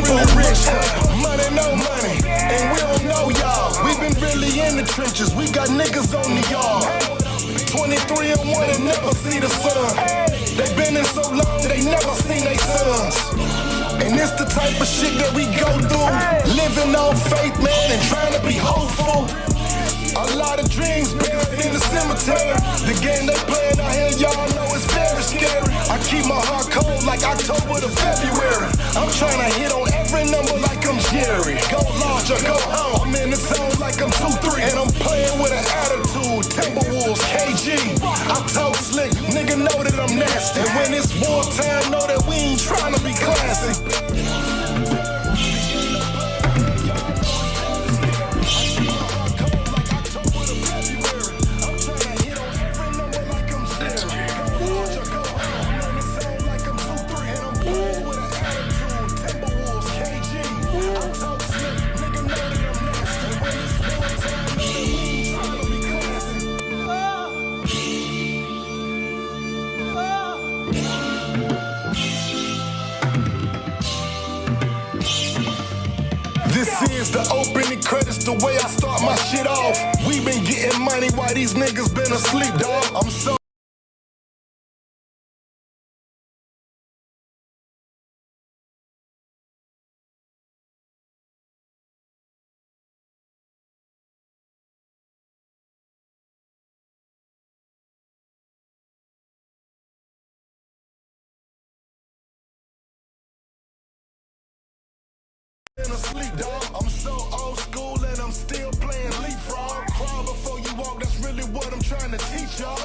really rich, money no money, and we don't know y'all. We been really in the trenches, we got niggas on the yard. 23 and 1 and never see the sun. They been in so long, they never seen they sons. And it's the type of shit that we go through. Living on faith, man, and trying to be hopeful. A lot of dreams buried in the cemetery. The game they playing out here, y'all know it's very scary. I keep my heart cold like October to February. I'm trying to hit on every number like I'm Jerry. Go large or go home. I'm in the zone like I'm 2-3. And I'm playing with an attitude. Timberwolves, KG. I talk slick, nigga know that I'm nasty. And when it's wartime, know that we ain't trying to be classy. This is the opening credits, the way I start my shit off. We been getting money while these niggas been asleep, dog. I'm so asleep, dog. I'm so old school and I'm still playing leapfrog. Crawl before you walk, that's really what I'm trying to teach y'all.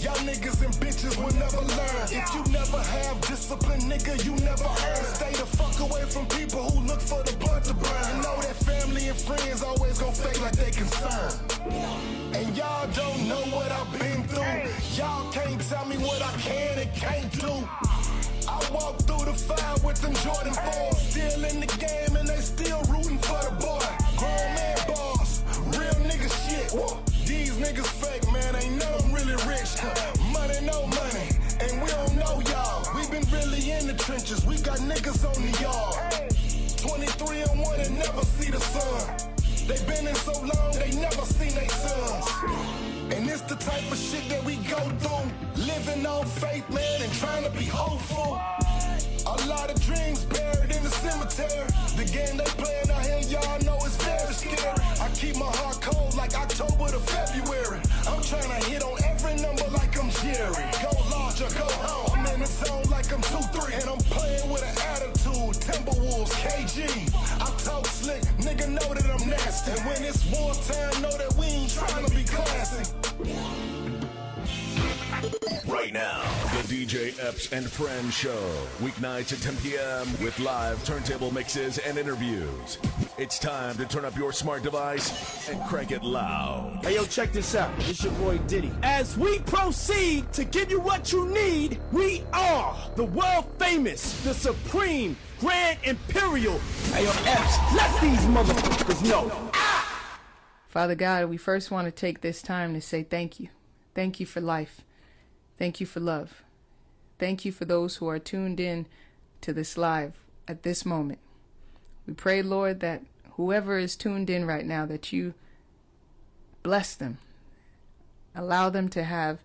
Y'all niggas and bitches will never learn. If you never have discipline, nigga, you never earn. Stay the fuck away from people who look for the blood to burn. You know that family and friends always gon' fake like they concerned. And y'all don't know what I've been through. Y'all can't tell me what I can and can't do. I walk through the fire with them Jordan 4s. Still in the game and they still rooting for the boy. Grown man boss, real nigga shit. These niggas fake, man, ain't none really rich. Money no money, and we don't know y'all. We been really in the trenches, we got niggas on the yard. 23 and 1 and never see the sun. They been in so long, they never seen they sons. And it's the type of shit that we go through. Living on faith, man, and trying to be hopeful. A lot of dreams buried in the cemetery. The game they playing out here, y'all know it's very scary. I keep my heart cold like October to February. I'm trying to hit on every number like I'm Jerry. Go large or go home. I'm in the zone like I'm 2-3. And I'm playing with an attitude. Timberwolves, KG. I talk slick, nigga know that I'm nasty. And when it's wartime, know that we ain't trying to be classy. Right now, the DJ Epps and Friends Show. Weeknights at 10 p.m. with live turntable mixes and interviews. It's time to turn up your smart device and crank it loud. Hey, yo, check this out. It's your boy Diddy. As we proceed to give you what you need, we are the world famous, the supreme, grand imperial. Hey, yo, Epps, let these motherfuckers know. Father God, we first want to take this time to say thank you. Thank you for life. Thank you for love. Thank you for those who are tuned in to this live at this moment. We pray, Lord, that whoever is tuned in right now, that you bless them. Allow them to have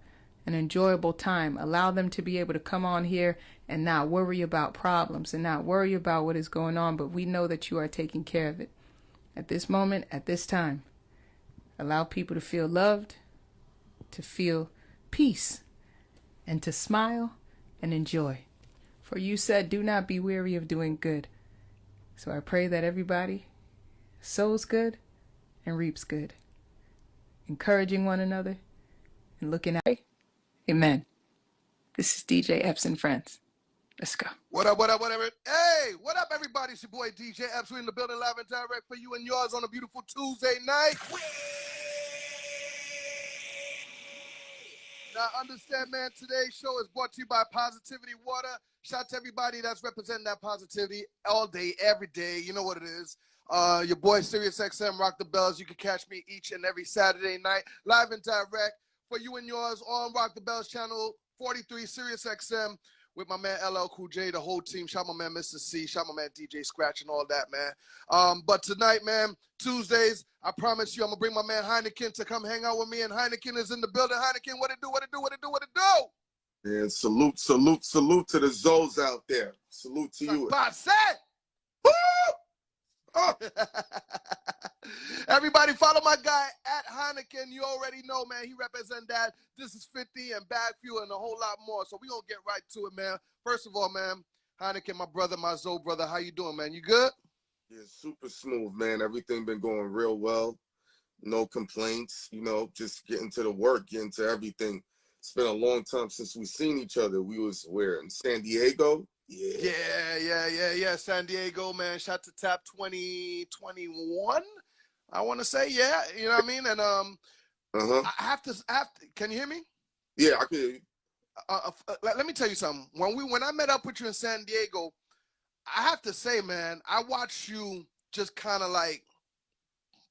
an enjoyable time. Allow them to be able to come on here and not worry about problems and not worry about what is going on, but we know that you are taking care of it. At this moment, at this time, allow people to feel loved, to feel peace, and to smile and enjoy. For you said, do not be weary of doing good. So I pray that everybody sows good and reaps good, encouraging one another and looking out. Amen. This is DJ Epps and Friends. Let's go. What up, what up, whatever. Hey, what up, everybody? It's your boy DJ Epps. We're in the building live and direct for you and yours on a beautiful Tuesday night. Now, understand, man, today's show is brought to you by Positivity Water. Shout out to everybody that's representing that positivity all day, every day. You know what it is. Your boy, Sirius XM, Rock the Bells. You can catch me each and every Saturday night, live and direct for you and yours on Rock the Bells channel 43, Sirius XM. with my man LL Cool J, the whole team. Shout my man Mr. C, shout my man DJ Scratch and all that, man. But tonight, man, Tuesdays, I promise you I'm going to bring my man Hynaken to come hang out with me, and Hynaken is in the building. Hynaken, what it do, what it do, what it do, what it do? And salute to the Zoes out there. Salute to you. Woo! Oh. Everybody follow my guy at Hynaken. You already know, man. He represents that. This is 50 and Bad Fuel and a whole lot more. So we're going to get right to it, man. First of all, man, Hynaken, my brother, my Zoe brother, how you doing, man? You good? Yeah, super smooth, man. Everything been going real well. No complaints, you know, just getting to the work, getting to everything. It's been a long time since we seen each other. We was where, in San Diego? Yeah. San Diego, man. Shot to Tap 2021. I want to say, yeah. You know what I mean? And I have to. Can you hear me? Yeah, I can hear you. Let me tell you something. When I met up with you in San Diego, I have to say, man, I watched you just kind of like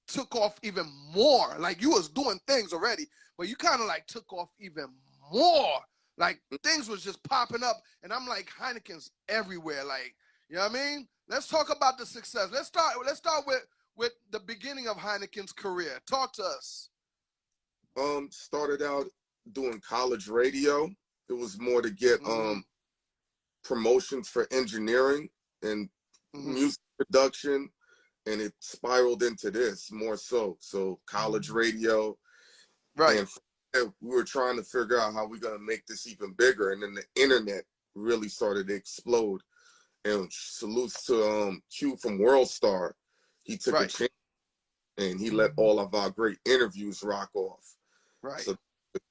took off even more. Like you was doing things already, but you kind of like took off even more. Like things was just popping up, and I'm like, Hynaken's everywhere. Like, you know what I mean? Let's talk about the success. Let's start with the beginning of Hynaken's career. Talk to us. Started out doing college radio. It was more to get promotions for engineering and music production, and it spiraled into this more so. So college radio, right? And we were trying to figure out how we're gonna make this even bigger, and then the internet really started to explode. And salutes to Q from World Star. He took a chance and he let all of our great interviews rock off. Right. So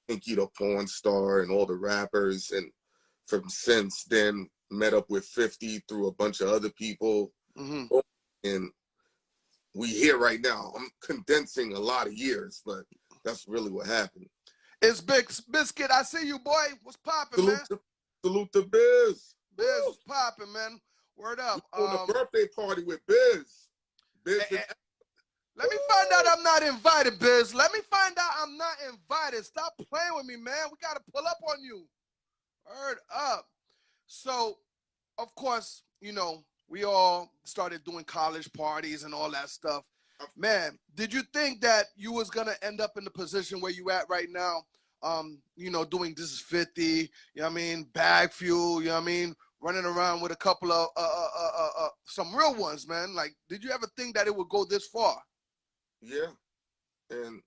Pinky the Porn Star and all the rappers, and from since then met up with 50 through a bunch of other people. And we here right now. I'm condensing a lot of years, but that's really what happened. It's Big Biscuit. I see you, boy. What's popping, man? Salute to Biz. Biz, what's popping, man? Word up. On a birthday party with Biz. Let me find out I'm not invited, Biz. Let me find out I'm not invited. Stop playing with me, man. We got to pull up on you. Word up. So, of course, you know, we all started doing college parties and all that stuff. Man, did you think that you was going to end up in the position where you at right now, you know, doing This Is 50, you know what I mean, Bag Fuel, you know what I mean, running around with a couple of, some real ones, man? Like, did you ever think that it would go this far? Yeah, and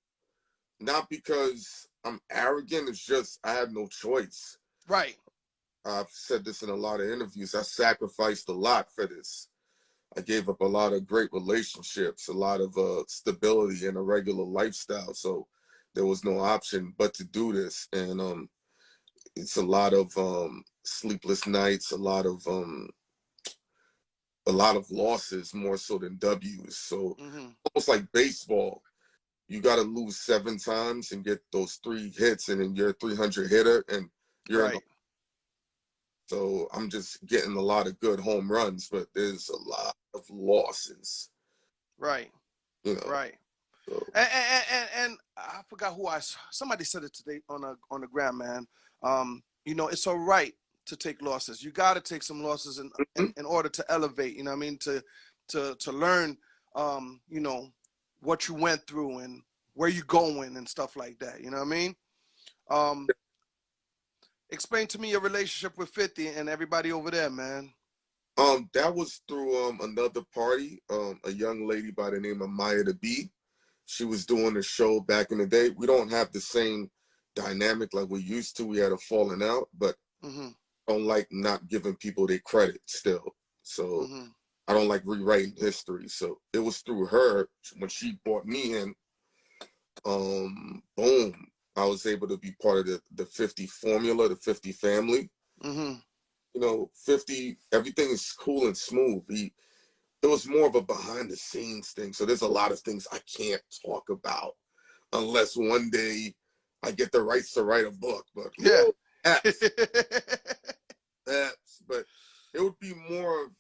not because I'm arrogant, it's just I had no choice. Right. I've said this in a lot of interviews. I sacrificed a lot for this. I gave up a lot of great relationships, a lot of stability and a regular lifestyle. So there was no option but to do this. And it's a lot of sleepless nights, a lot of losses more so than W's. So almost like baseball, you got to lose 7 times and get those 3 hits, and then you're a 300 hitter, and you're right. So I'm just getting a lot of good home runs, but there's a lot of losses. Right. You know. Right. So. And I forgot who somebody said it today on the gram, man. You know, it's all right to take losses. You got to take some losses in order to elevate, you know what I mean? To learn, you know, what you went through and where you going and stuff like that. You know what I mean? Explain to me your relationship with 50 and everybody over there, man. That was through another party, a young lady by the name of Maya the Bee. She was doing a show back in the day. We don't have the same dynamic like we used to. We had a falling out, but I don't like not giving people their credit still. So I don't like rewriting history. So it was through her when she brought me in. Boom. I was able to be part of the 50 formula, the 50 family. You know, 50, everything is cool and smooth. It was more of a behind the scenes thing. So there's a lot of things I can't talk about unless one day I get the rights to write a book. But yeah, Epps. But it would be more of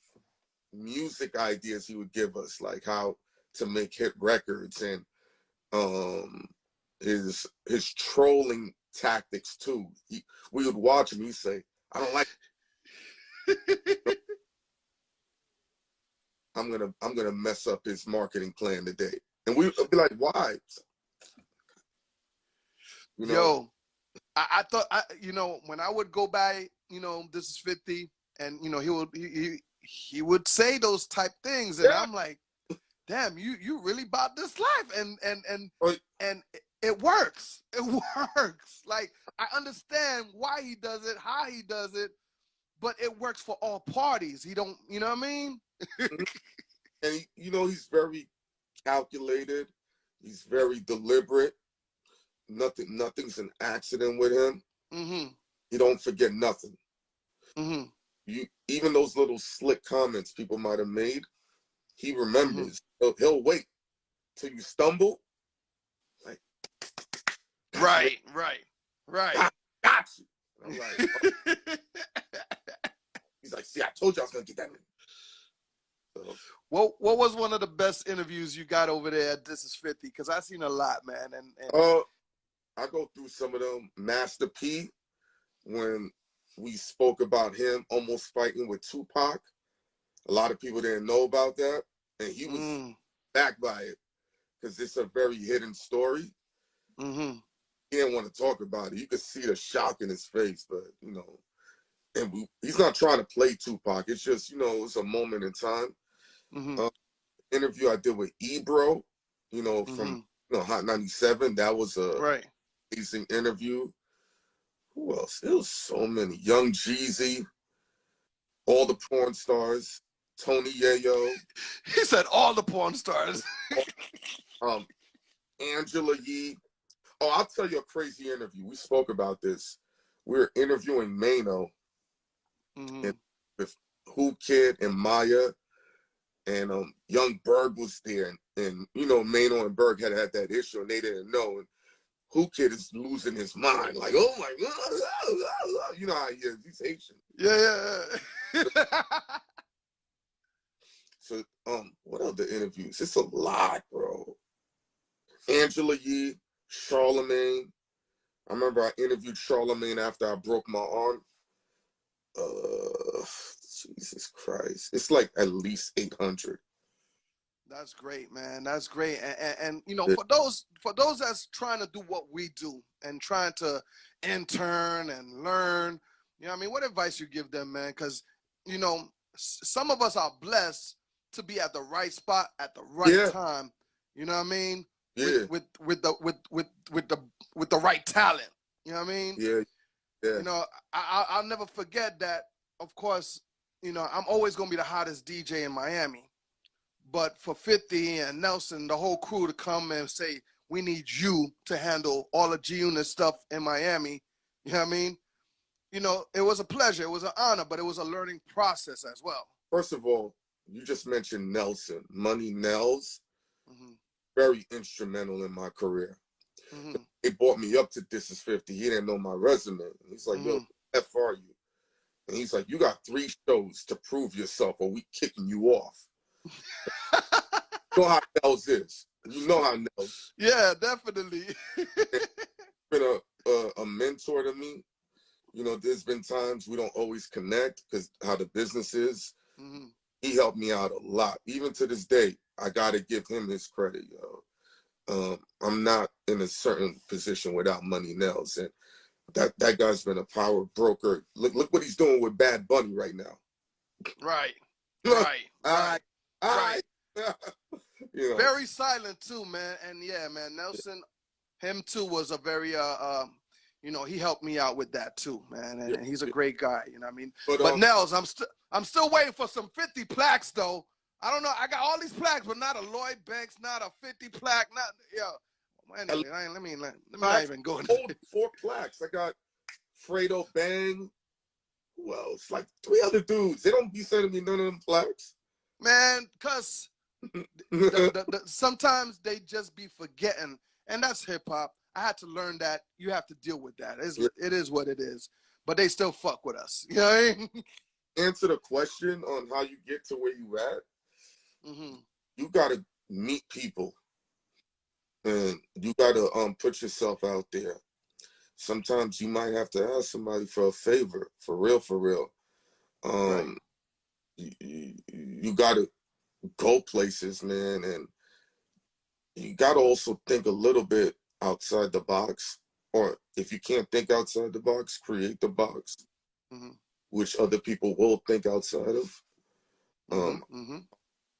music ideas he would give us, like how to make hit records, and his trolling tactics too. We would watch him. He'd say, "I don't like I'm gonna mess up his marketing plan today. And we'll be like, why? You know? Yo, I thought, you know, when I would go by, you know, this is 50, and you know, he would say those type things, and I'm like, damn, you really about this life, and it works. It works. Like, I understand why he does it, how he does it, but it works for all parties. He don't, you know what I mean? And you know, he's very calculated. He's very deliberate. Nothing's an accident with him. Mm-hmm. He don't forget nothing. Mm-hmm. Even those little slick comments people might have made, he remembers. He'll wait till you stumble. Like, Right. Got you. And I'm like, oh. He's like, see, I told you I was gonna get that. So, What was one of the best interviews you got over there at This Is 50? Because I've seen a lot, man. And I go through some of them. Master P, when we spoke about him almost fighting with Tupac. A lot of people didn't know about that, and he was backed by it because it's a very hidden story. Mm-hmm. He didn't want to talk about it. You could see the shock in his face, but you know, and he's not trying to play Tupac. It's just, you know, it's a moment in time. Mm-hmm. Interview I did with Ebro, you know, from Hot 97. That was a amazing interview. Who else? There was so many. Young Jeezy, all the porn stars, Tony Yayo. He said all the porn stars. Angela Yee. Oh, I'll tell you a crazy interview. We spoke about this. We were interviewing Mano with Who Kid and Maya, and Young Berg was there, and you know, Mano and Berg had that issue, and they didn't know. And Who Kid is losing his mind, like, oh my God, you know how he is. He's Haitian. Yeah. So, what other interviews? It's a lot, bro. Angela Yee, Charlemagne. I remember I interviewed Charlemagne after I broke my arm. Jesus Christ. It's like at least 800. That's great, man. That's great. And you know, for those that's trying to do what we do and trying to intern and learn, you know what I mean? What advice you give them, man? Because, you know, some of us are blessed to be at the right spot at the right time. You know what I mean? Yeah. With the right talent. You know what I mean? Yeah. You know, I'll never forget that. Of course, you know, I'm always gonna be the hottest DJ in Miami. But for 50 and Nelson, the whole crew to come and say, we need you to handle all the G-Unit stuff in Miami, you know what I mean? You know, it was a pleasure. It was an honor, but it was a learning process as well. First of all, you just mentioned Nelson. Money Nels, very instrumental in my career. He brought me up to This Is 50. He didn't know my resume. He's like, yo, F are you? And he's like, you got 3 shows to prove yourself or we kicking you off. You know how Nels is. You know how Nels. Yeah, definitely. Been a mentor to me. You know, there's been times we don't always connect because how the business is. He helped me out a lot. Even to this day, I got to give him his credit, yo. I'm not in a certain position without Money Nels. And that guy's been a power broker. Look what he's doing with Bad Bunny right now. Right. You know. Very silent too, man. And yeah, man, Nelson, him too was a very you know, he helped me out with that too, man. And he's a great guy, you know what I mean? But Nels, I'm still waiting for some 50 plaques though. I don't know. I got all these plaques, but not a Lloyd Banks, not a 50 plaque, not Anyway, let me not even go into it. 4 plaques. I got Fredo Bang. Who else? Like 3 other dudes. They don't be sending me none of them plaques. Man, cuz sometimes they just be forgetting, and that's hip hop. I had to learn that you have to deal with that. It is what it is, but they still fuck with us. You know what I mean? Answer the question on how you get to where you at. You gotta meet people, and you gotta put yourself out there. Sometimes you might have to ask somebody for a favor, for real, for real. Right. You gotta go places, man, and you gotta also think a little bit outside the box. Or if you can't think outside the box, create the box, Mm-hmm. which other people will think outside of. Mm-hmm.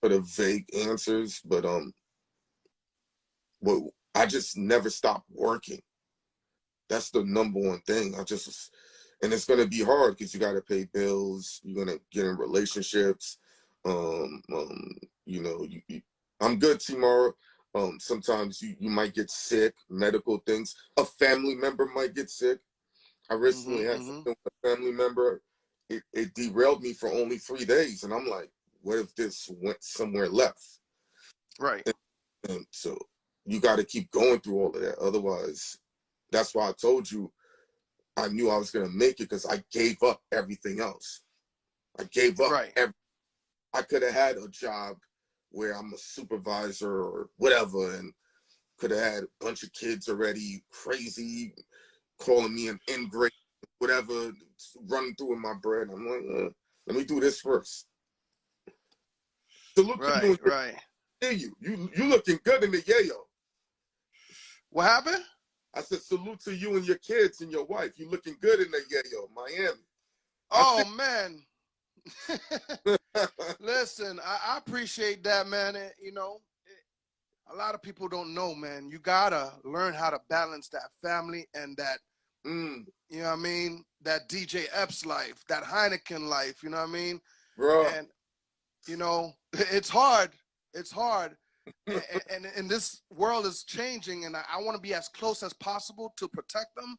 For the vague answers, but well, I just never stopped working. That's the number one thing. And it's gonna be hard because you gotta pay bills. You're gonna get in relationships. Um, um, you know, I'm good tomorrow. Sometimes you might get sick, medical things. A family member might get sick. I recently had something with a family member. It derailed me for only 3 days, and I'm like, what if this went somewhere left? Right. And so you got to keep going through all of that. Otherwise, that's why I told you I knew I was going to make it, because I gave up everything else. I gave up. Right. I could have had a job where I'm a supervisor or whatever, and could have had a bunch of kids already crazy, calling me an ingrate, whatever, running through in my brain. I'm like, let me do this first. Salute to you. Right. You looking good in the yayo. What happened? I said, salute to you and your kids and your wife. You looking good in the yayo, Miami. Oh, man. Listen, I appreciate that, man. A lot of people don't know, man. You gotta learn how to balance that family and that, you know what I mean? That DJ Epps life, that Hynaken life, you know what I mean? Bro. And, it's hard. It's hard. and this world is changing, and I want to be as close as possible to protect them.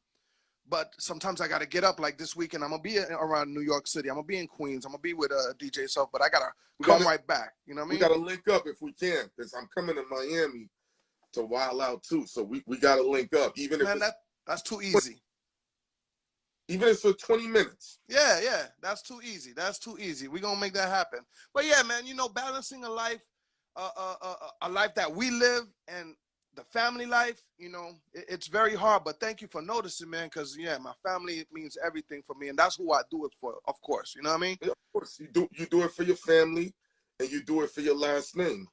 But sometimes I got to get up, like this weekend. I'm going to be around New York City. I'm going to be in Queens. I'm going to be with DJ Self, but I got to come right back. You know what I mean? We got to link up if we can, because I'm coming to Miami to wild out too. So we got to link up, even if that's too easy. Even if it's for 20 minutes. Yeah, that's too easy. That's too easy. We're going to make that happen. But yeah, man, balancing a life, a life that we live and the family life, it's very hard. But thank you for noticing, man, because, my family means everything for me. And that's who I do it for, of course. You know what I mean? Yeah, of course. You do it for your family, and you do it for your last name,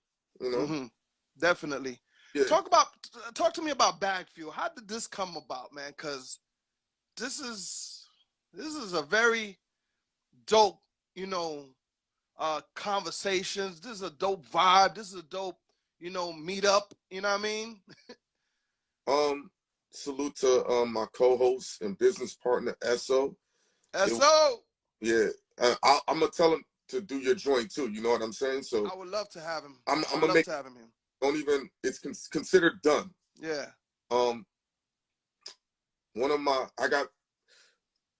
Definitely. Yeah. Talk to me about Bag Fuel. How did this come about, man? Because this is a very dope, conversations. This is a dope vibe. This is a dope, meet up. You know what I mean? Salute to my co-host and business partner, Esso. Yeah. I'm gonna tell him to do your joint too. You know what I'm saying? So I would love to have him. I'm gonna make. To have him here. Don't even. It's considered done. Yeah. I got.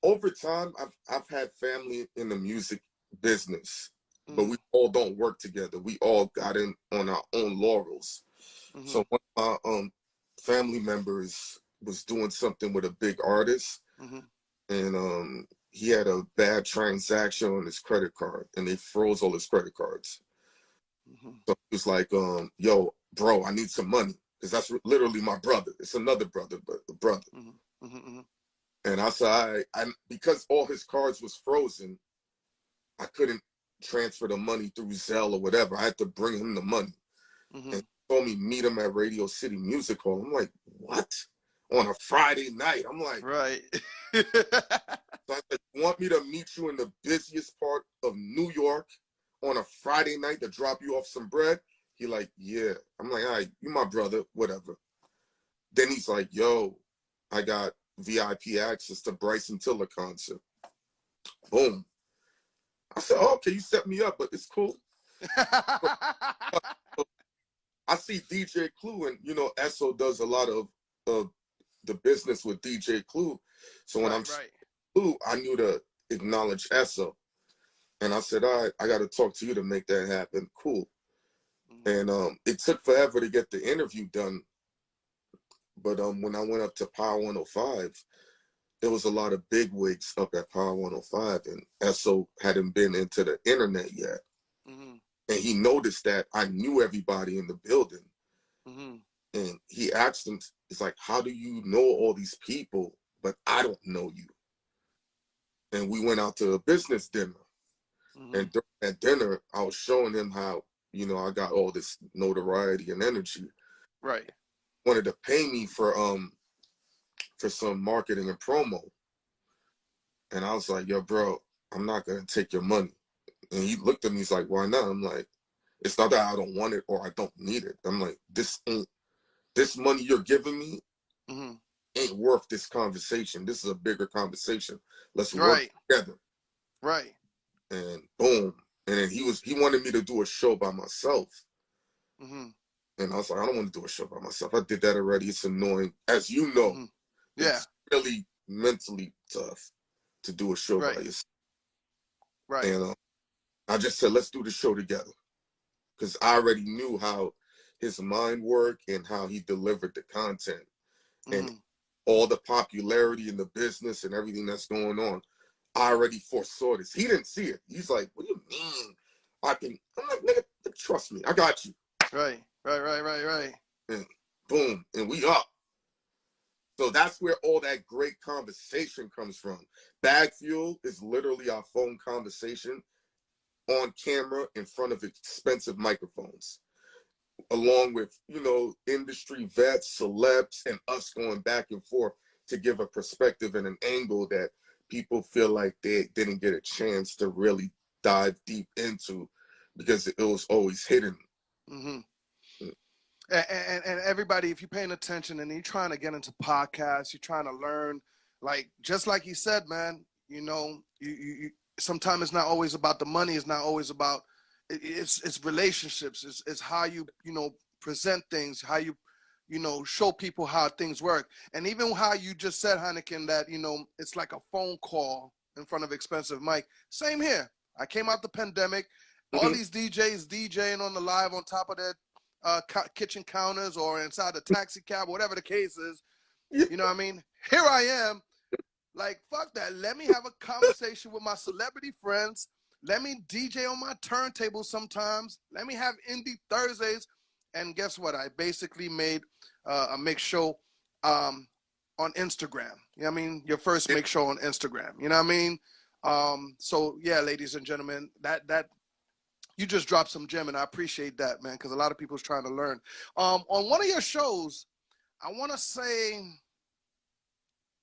Over time, I've had family in the music business, but we all don't work together. We all got in on our own laurels. So one of my family members was doing something with a big artist, and he had a bad transaction on his credit card, and they froze all his credit cards. So he was like, yo, bro, I need some money, because that's literally my brother. It's another brother, but a brother. And I said, because all his cards was frozen, I couldn't transfer the money through Zelle or whatever. I had to bring him the money. And he told me meet him at Radio City Music Hall. I'm like, what? On a Friday night? I'm like, right. So I said, you want me to meet you in the busiest part of New York on a Friday night to drop you off some bread? He like, yeah. I'm like, all right, you my brother, whatever. Then he's like, yo, I got VIP access to Bryson Tiller concert. Boom. I said, oh, okay, you set me up, but it's cool. I see DJ Clue, and Esso does a lot of the business with DJ Clue. So when Clue, I knew to acknowledge Esso. And I said, all right, I got to talk to you to make that happen. Cool. And it took forever to get the interview done. But when I went up to Power 105, there was a lot of bigwigs up at Power 105, and Esso hadn't been into the internet yet. And he noticed that I knew everybody in the building. And he asked him, it's like, how do you know all these people, but I don't know you? And we went out to a business dinner. And during that dinner, I was showing him how, you know, I got all this notoriety and energy. Right. Wanted to pay me for some marketing and promo. And I was like, yo, bro, I'm not gonna take your money. And he looked at me, he's like, why not? I'm like, it's not that I don't want it or I don't need it. I'm like, this money you're giving me ain't worth this conversation. This is a bigger conversation. Let's work together. Right. And boom. And then he wanted me to do a show by myself. And I was like, I don't want to do a show by myself. I did that already. It's annoying. As you know, it's really mentally tough to do a show by yourself. Right. And I just said, let's do the show together. Because I already knew how his mind worked and how he delivered the content. And all the popularity in the business and everything that's going on. I already foresaw this. He didn't see it. He's like, what do you mean? I'm like, nigga, trust me. I got you. Right. And boom. And we up. So that's where all that great conversation comes from. Bag Fuel is literally our phone conversation on camera in front of expensive microphones, along with, you know, industry vets, celebs, and us going back and forth to give a perspective and an angle that people feel like they didn't get a chance to really dive deep into because it was always hidden. And everybody, if you're paying attention and you're trying to get into podcasts, you're trying to learn, like, just like he said, man, you know, you sometimes it's not always about the money. It's not always about, it's relationships. It's how you know, present things, how you know, show people how things work. And even how you just said, Hynaken, that, you know, it's like a phone call in front of expensive mic. Same here. I came out the pandemic, all these DJs DJing on the live on top of their kitchen counters or inside a taxi cab, whatever the case is. You know what I mean? Here I am, like, fuck that. Let me have a conversation with my celebrity friends. Let me DJ on my turntable sometimes. Let me have Indie Thursdays. And guess what? I basically made a mix show on Instagram. You know what I mean? Your first mix show on Instagram. You know what I mean? So yeah, ladies and gentlemen, that you just dropped some gem, and I appreciate that, man, because a lot of people's trying to learn. On one of your shows, I want to say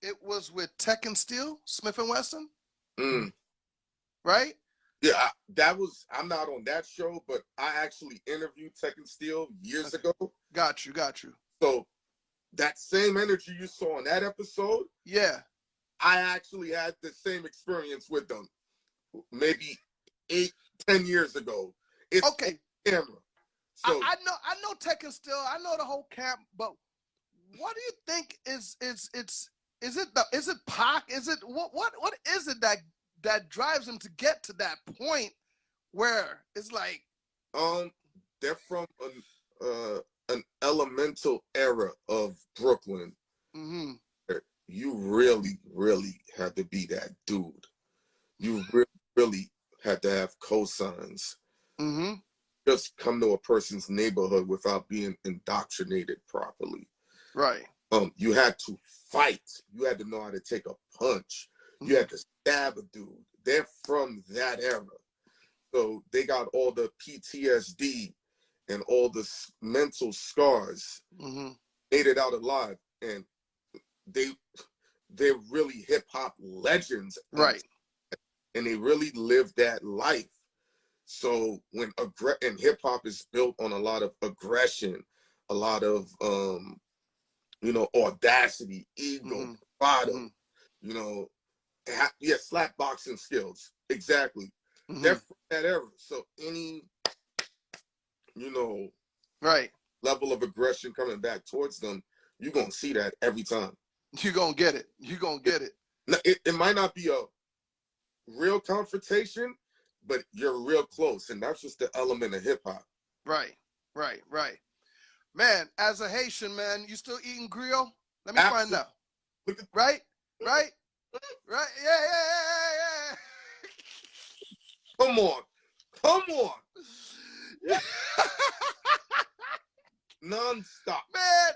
it was with Tech and Steel, Smith and Wesson, right? Yeah, I'm not on that show, but I actually interviewed Tech and Steel years ago. Got you. So that same energy you saw in that episode, I actually had the same experience with them maybe 8-10 years ago. It's okay. Camera. So I know Tech and Steel. I know the whole camp, but what do you think is it Pac? Is it what is it that drives them to get to that point where it's like they're from an elemental era of Brooklyn. You really had to be that dude. You really had to have cosigns. Just come to a person's neighborhood without being indoctrinated properly. Right. You had to fight. You had to know how to take a punch. You had to stab a dude. They're from that era. So they got all the PTSD and all the mental scars, made it out alive. And they're really hip hop legends. Right. And they really lived that life. So when and hip hop is built on a lot of aggression, a lot of you know, audacity, ego, bravado, you know, slap boxing skills. Exactly. They're from that era. So any, you know, level of aggression coming back towards them, you're gonna see that every time. You're gonna get it. Now, it might not be a real confrontation, but you're real close, and that's just the element of hip hop. Right. Man, as a Haitian, man, you still eating griot? Let me find out. Right? Yeah. Come on. Non-stop. Man,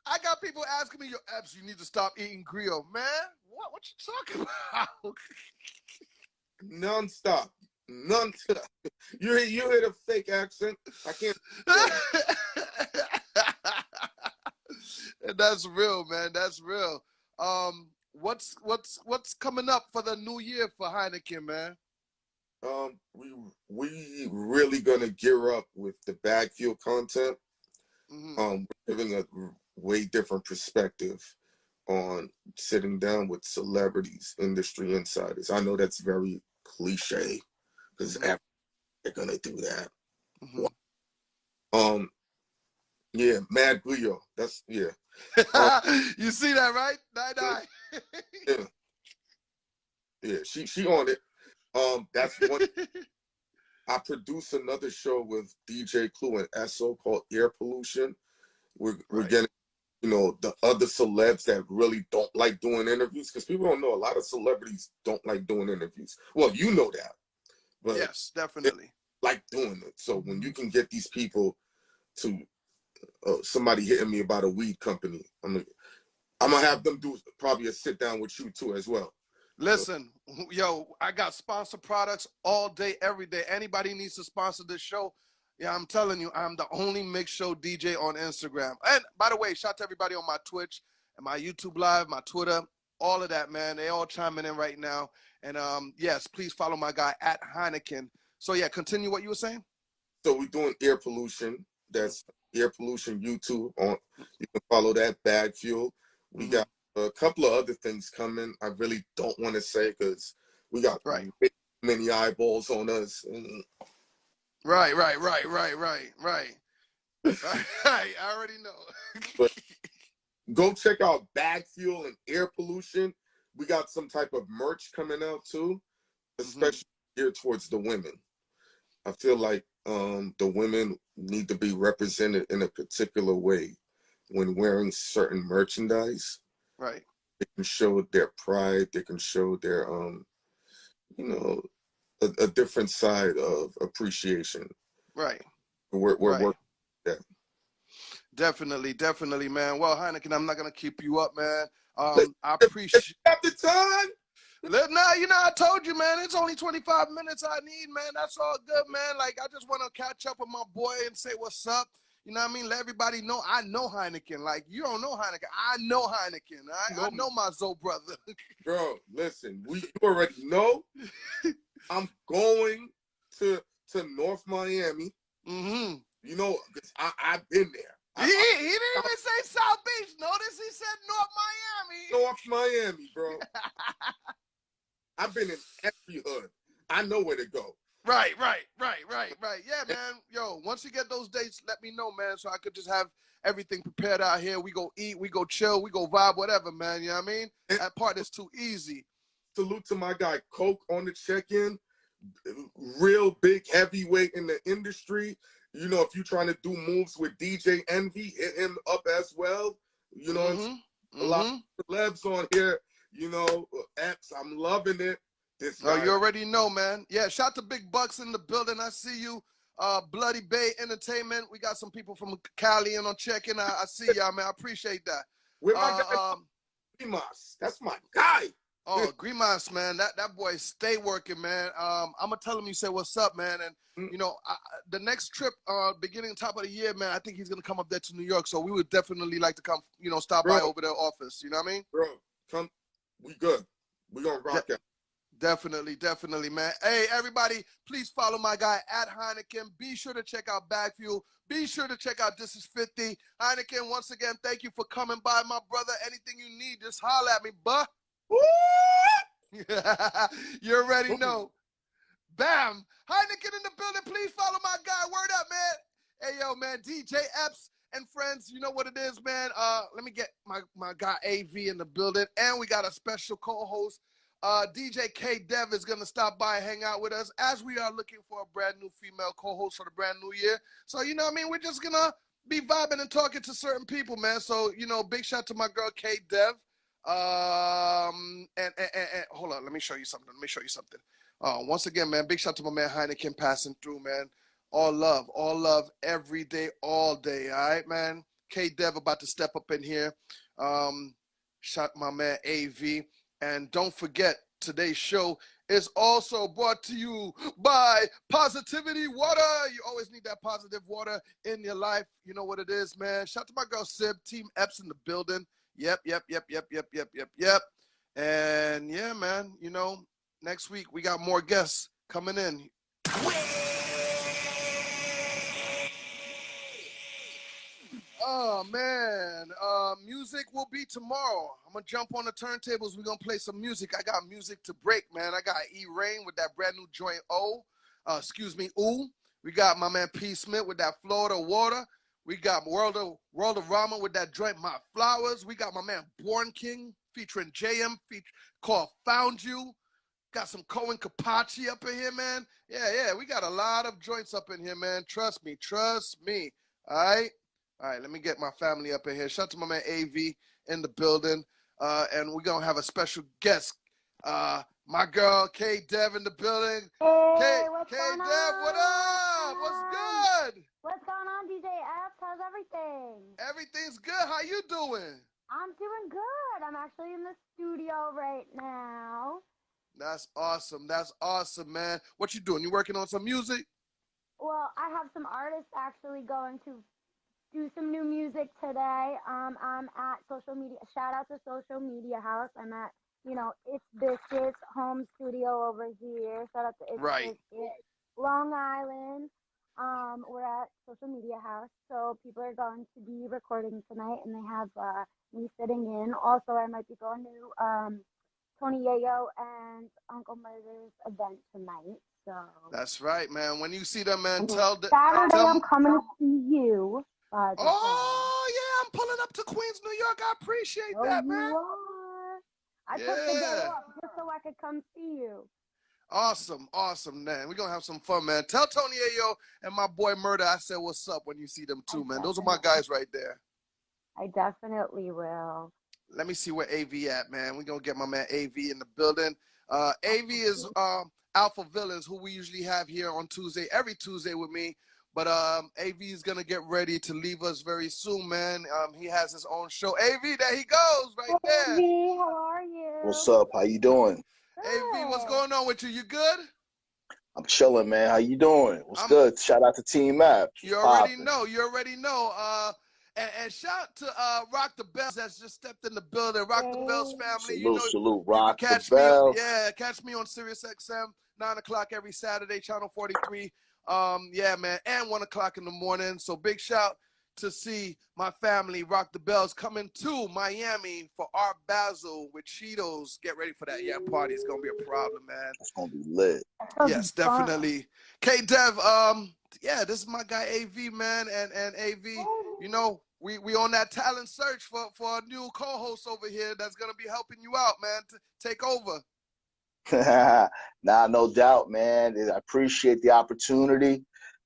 I got people asking me, yo, Epps, you need to stop eating griot. Man, what you talking about? Non-stop. None. You hear the fake accent? I can't. That's real, man. That's real. What's coming up for the new year for Hynaken, man? We really gonna gear up with the backfield content. We're giving a way different perspective on sitting down with celebrities, industry insiders. I know that's very cliche because they're gonna do that. Yeah, Mad Guyo. That's yeah. You see that, right? 9-9. Yeah. She on it. That's one. I produce another show with DJ Clue and Esso called Air Pollution. We're getting, the other celebs that really don't like doing interviews, because people don't know a lot of celebrities don't like doing interviews. Well, you know that. But yes, definitely. Like doing it. So when you can get these people to somebody hitting me about a weed company, I'm gonna have them do probably a sit down with you too as well. Listen, yo, I got sponsor products all day, every day. Anybody needs to sponsor this show. Yeah, I'm telling you, I'm the only mix show DJ on Instagram. And by the way, shout out to everybody on my Twitch and my YouTube Live, my Twitter, all of that, man. They all chiming in right now. And yes, please follow my guy at Hynaken. So yeah, continue what you were saying. So we're doing Air Pollution. That's Air Pollution YouTube. You can follow that. Bag Fuel. We got a couple of other things coming. I really don't want to say because we got many eyeballs on us. Right. I already know. But go check out Bag Fuel and Air Pollution. We got some type of merch coming out too, especially geared towards the women. I feel like the women need to be represented in a particular way when wearing certain merchandise. Right. They can show their pride. They can show their, a different side of appreciation. Right. We're working that. Definitely, man. Well, Hynaken, I'm not gonna keep you up, man. I appreciate at the time. Now, I told you, man, it's only 25 minutes I need, man. That's all good, man. Like, I just want to catch up with my boy and say what's up. You know what I mean? Let everybody know I know Hynaken. Like, you don't know Hynaken. I know Hynaken. I know my Zoe brother. Girl, listen, you already know. I'm going to North Miami. You know, because I've been there. He didn't even say South Beach. Notice he said North Miami. North Miami, bro. I've been in every hood. I know where to go. Right. Yeah, man. Yo, once you get those dates, let me know, man, so I could just have everything prepared out here. We go eat, we go chill, we go vibe, whatever, man. You know what I mean? That part is too easy. Salute to my guy Coke on the check-in. Real big heavyweight in the industry. You know, if you're trying to do moves with DJ Envy, hit him up as well. You know, a lot of celebs on here. You know, Epps, I'm loving it. You already know, man. Yeah, shout to Big Bucks in the building. I see you. Bloody Bay Entertainment. We got some people from Cali in on check-in. I see y'all, man. I appreciate that. Where my guy? Grimas. That's my guy. Oh, Grimas, man. That boy stay working, man. I'm going to tell him you say what's up, man. And, the next trip, beginning top of the year, man, I think he's going to come up there to New York. So we would definitely like to come, stop by over their office. You know what I mean? Bro, come. We good. We going to rock it. Definitely, man. Hey, everybody, please follow my guy at Hynaken. Be sure to check out Bag Fuel. Be sure to check out This Is 50. Hynaken, once again, thank you for coming by, my brother. Anything you need, just holler at me, buh. You already know. Bam. Hynaken in the building. Please follow my guy. Word up, man. Hey, yo, man. DJ Epps and friends, you know what it is, man. Let me get my guy AV in the building. And we got a special co-host. DJ K Dev is going to stop by and hang out with us as we are looking for a brand new female co-host for the brand new year. So, you know what I mean? We're just going to be vibing and talking to certain people, man. So, big shout to my girl K Dev. And hold on, let me show you something. Once again, man, big shout to my man Hynaken passing through, man. All love every day, all day. All right, man. K Dev about to step up in here. Shout my man AV. And don't forget, today's show is also brought to you by Positivity Water. You always need that positive water in your life. You know what it is, man. Shout out to my girl Sib, Team Epps in the building. Yep. And yeah, man, you know, next week we got more guests coming in. Oh man, music will be tomorrow. I'm gonna jump on the turntables. We're gonna play some music. I got music to break, man. I got E-Rain with that brand new joint Ooh. We got my man P. Smith with that Florida Water. We got World of Rama with that joint My Flowers. We got my man Born King featuring JM called Found You. Got some Cohen Kapachi up in here, man. Yeah. We got a lot of joints up in here, man. Trust me. All right, let me get my family up in here. Shout out to my man AV in the building. And we're going to have a special guest. My girl, K-Dev in the building. Hey, what's going K-Dev, on? what up? What's good? What's going on, DJ Epps? How's everything? Everything's good. How you doing? I'm doing good. I'm actually in the studio right now. That's awesome, man. What you doing? You working on some music? Well, I have some artists actually going to do some new music today. I'm at social media. Shout out to Social Media House. I'm at, It's Biscuits home studio over here. Shout out to It's Biscuits. Long Island. We're at Social Media House. So people are going to be recording tonight, and they have me sitting in. Also, I might be going to Tony Yayo and Uncle Murder's event tonight. So that's right, man. When you see them, man, Saturday I'm coming to see you. Oh yeah, I'm pulling up to Queens, New York. I appreciate that, man. You are. I took the day off just so I could come see you. Awesome, man. We're gonna have some fun, man. Tell Tony Ayo and my boy Murder I said what's up when you see them too, man. Those are my guys right there. I definitely will. Let me see where AV at, man. We're gonna get my man AV in the building. AV is Alpha Villains, who we usually have here on every Tuesday with me. But AV is going to get ready to leave us very soon, man. He has his own show. AV, there he goes right there. AV, how are you? What's up? How you doing? Good. AV, what's going on with you? You good? I'm chilling, man. How you doing? What's good? Shout out to Team Epps. You already know. And shout to Rock the Bells that's just stepped in the building. Rock the Bells family. Salute, Rock the Bells. Catch me on Sirius XM, 9 o'clock every Saturday, channel 43. Yeah, man, and 1 o'clock in the morning. So big shout to see my family, Rock the Bells, coming to Miami for Art Basel with Cheetos. Get ready for that. Yeah, party is gonna be a problem, man. It's gonna be lit. Yes, definitely. K-Dev, yeah, this is my guy AV, man, and AV, we on that talent search for a new co-host over here that's gonna be helping you out, man, to take over. Nah, no doubt, man. I appreciate the opportunity.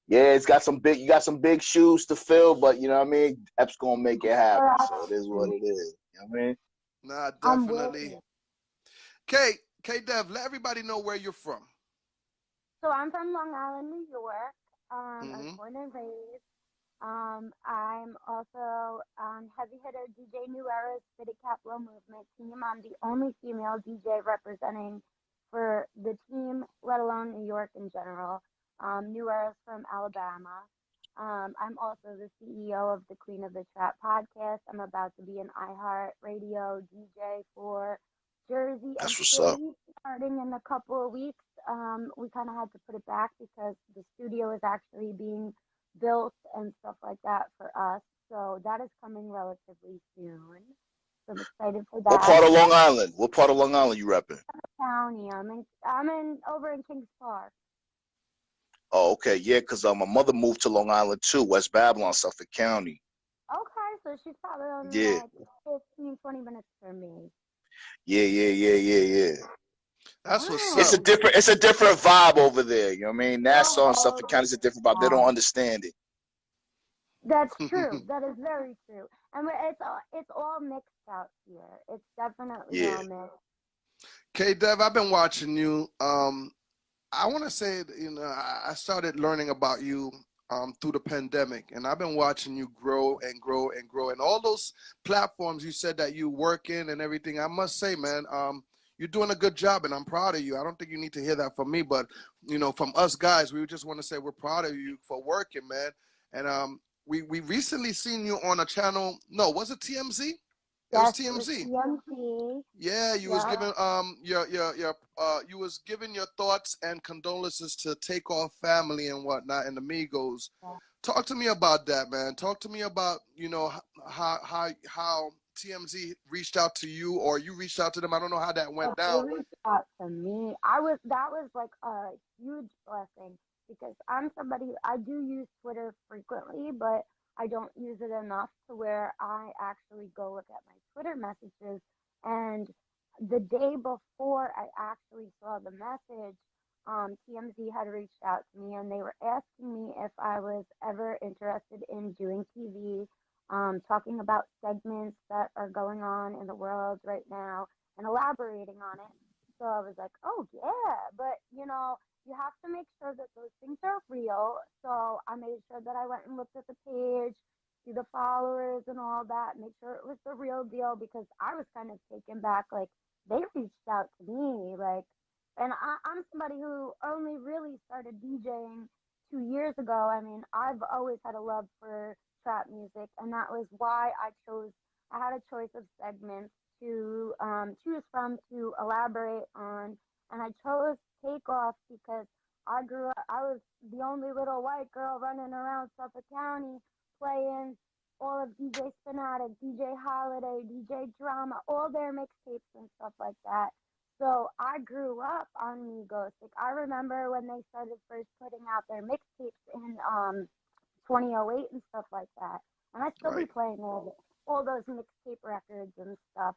Yeah, you got some big shoes to fill, but you know what I mean? Epps gonna make it happen. So it is what it is. You know what I mean? Nah, definitely. K-Dev, let everybody know where you're from. So I'm from Long Island, New York. I was born and raised. I'm also heavy hitter DJ New Era's Fitted Caplo Movement team. I'm the only female DJ representing for the team, let alone New York in general. New Era's from Alabama. I'm also the CEO of the Queen of the Trap podcast. I'm about to be an iHeart Radio DJ for Jersey and Philly starting in a couple of weeks. We kind of had to put it back because the studio is actually being built and stuff like that for us. So that is coming relatively soon. So I'm excited for that. What part of Long Island? What part of Long Island you repping? County. I'm over in Kings Park. Oh, okay. Yeah, because my mother moved to Long Island too, West Babylon, Suffolk County. Okay, so she's probably only like 15, 20 minutes from me. Yeah. That's what's up. It's a different vibe over there. You know what I mean? Nassau and Suffolk County is a different vibe. They don't understand it. That's true. That is very true. And it's all mixed out here. It's definitely all mixed. K-Dev, I've been watching you. I want to say, I started learning about you through the pandemic, and I've been watching you grow and grow and grow. And all those platforms you said that you work in and everything, I must say, man, you're doing a good job, and I'm proud of you. I don't think you need to hear that from me, but you know, from us guys, we just want to say we're proud of you for working, man. And we recently seen you on a channel. No, was it TMZ? It was Yes, TMZ. TMZ. Yeah, you was giving you was giving your thoughts and condolences to Takeoff family and whatnot and Amigos. Yeah. Talk to me about that, man. Talk to me about, you know, how TMZ reached out to you, or you reached out to them. I don't know how that went down. They reached out to me. That was like a huge blessing because I'm somebody, I do use Twitter frequently, but I don't use it enough to where I actually go look at my Twitter messages. And the day before I actually saw the message, TMZ had reached out to me and they were asking me if I was ever interested in doing TV, talking about segments that are going on in the world right now and elaborating on it. So I was like, oh yeah, but you know, you have to make sure that those things are real. So I made sure that I went and looked at the page, see the followers and all that, make sure it was the real deal because I was kind of taken back. Like they reached out to me, like, and I'm somebody who only really started DJing 2 years ago. I mean, I've always had a love for trap music, and that was why I had a choice of segments to choose from to elaborate on, and I chose Takeoff because I was the only little white girl running around Suffolk County playing all of DJ Spinatic, DJ Holiday, DJ Drama, all their mixtapes and stuff like that. So I grew up on Migos. Like I remember when they started first putting out their mixtapes in 2008 and stuff like that. And I still be playing all those mixtape records and stuff.